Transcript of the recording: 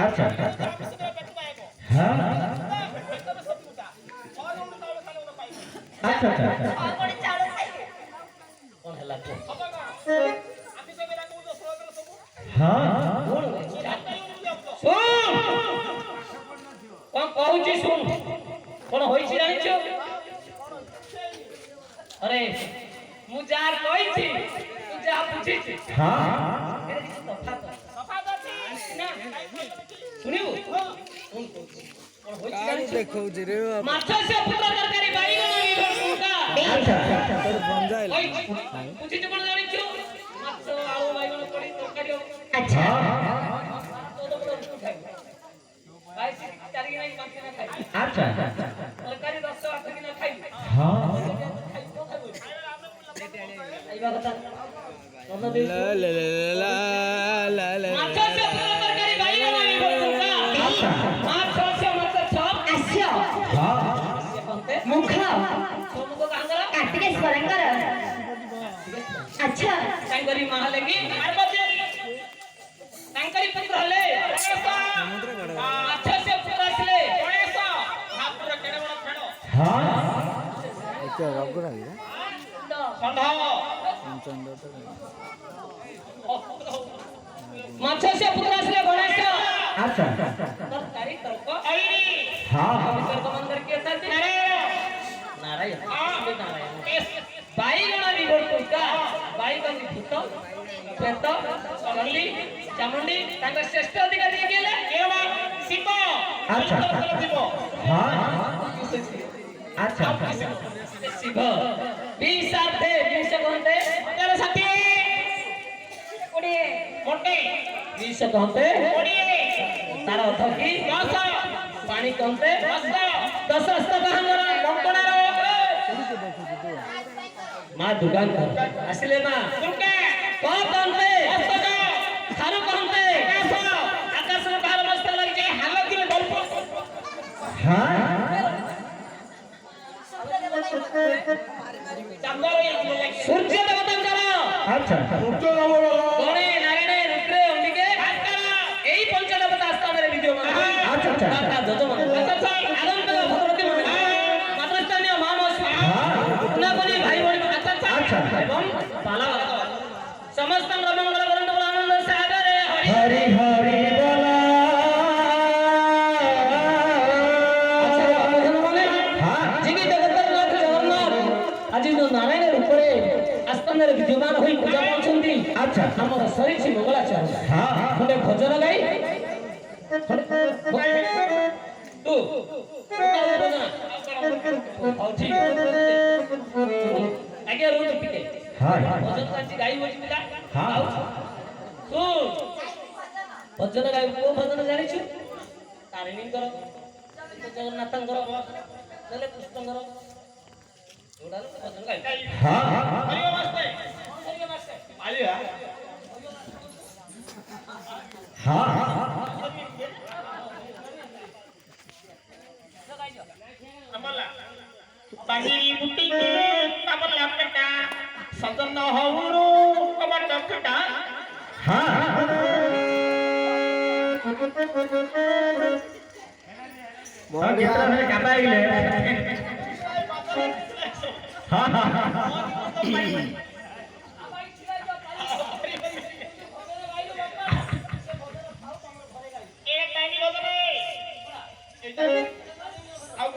अच्छा अच्छा हाँ अच्छा अच्छा हाँ कौन कहूची सुन कौन होईची जानिছো अरे मु जार कहिची तू जा बुझीची हाँ एरे किछ तफात अछि ना सुनिबो कौन होईची जानिছো देखौ रे माछ से पुत्र तरकारी बाईगण विभर का अच्छा अच्छा तोर बंजाइल बुझीची कोन जानिছো माछ आलू बाईगण पड़ी तरकारी अच्छा भाई से चारि नहीं पांच ना खाई अच्छा तरकारी 10 8 किलो खाई हाँ आइबा କଥା मन दे ला ला ला ला ला माछ से तरकारी बाईगण विभर का अच्छा माछ से मत छप आस्यो हाँ से कहते मुख सोमुको कांगरा कार्तिकेय स्वरंकर अच्छा कांगरी महाले की पार्वती कांगरी पुत्र हले माछ से पुत्र असले गणेश ठाकुर केडे बड़ फेण हाँ क्या रगड़ा रे संधाव चंद तो माछ से पुत्र असले गणेश अच्छा तरकारी तर्क आईरी हाँ तर्क मंदिर के साथ नारायण नारायण बाईगण विभर का बाईगण भूत प्रेत चंडी चामुंडी तांका श्रेष्ठ अधिकारी गेले केवा शिव अच्छा हाँ अच्छा शिव विसाते विष कहते तेरे साथी कोड़िए मोटे विष कहते कोड़िए तार अर्थ की 10 पानी कहते 10 हस्त कहांगर कंकणार मां दुकान आसिले मां दुर्गा कौन कहते हस्त थारु कहते आकाश में बाहर मस्त लगे हालत में गल्प हाँ सूर्य देवतांकर अच्छा गणे नारायण रुद्रे अंबिके एई पंचदेवता स्थान रे विद्यमान अच्छा अच्छा दाता जजमान आनंद भगवती मन मातृस्थानीय महामोस गुणाबली भाई बहन अच्छा एवं पाला समस्त मंगल करंत आनंद सागर हरि हरि बोला हाँ जिगी जगतर नाथ जगन्नाथ आज जो नारायण रूपरे आस्थान रे विद्यमान होई पूजा करछंती अच्छा हमर सरिछि मंगलाचार्य हाँ खंडे भजन गाई तू भजन हौ ठीक आगे रोज पिटे हाँ भजन काची गाई होची पिला हाँ सुन भजन गाई को भजन जानिछु तारिणी कर जगन्नाथंकर नले कृष्णकर जोडाल भजन गाई हाँ हरिओ वास्ते आलिया हाँ अमला पानी बुटी के अमला पेटा सदन हौरो कमर डफटा हाँ कितना मेरे काटा ही ले हाँ एक टाइम बजने आउ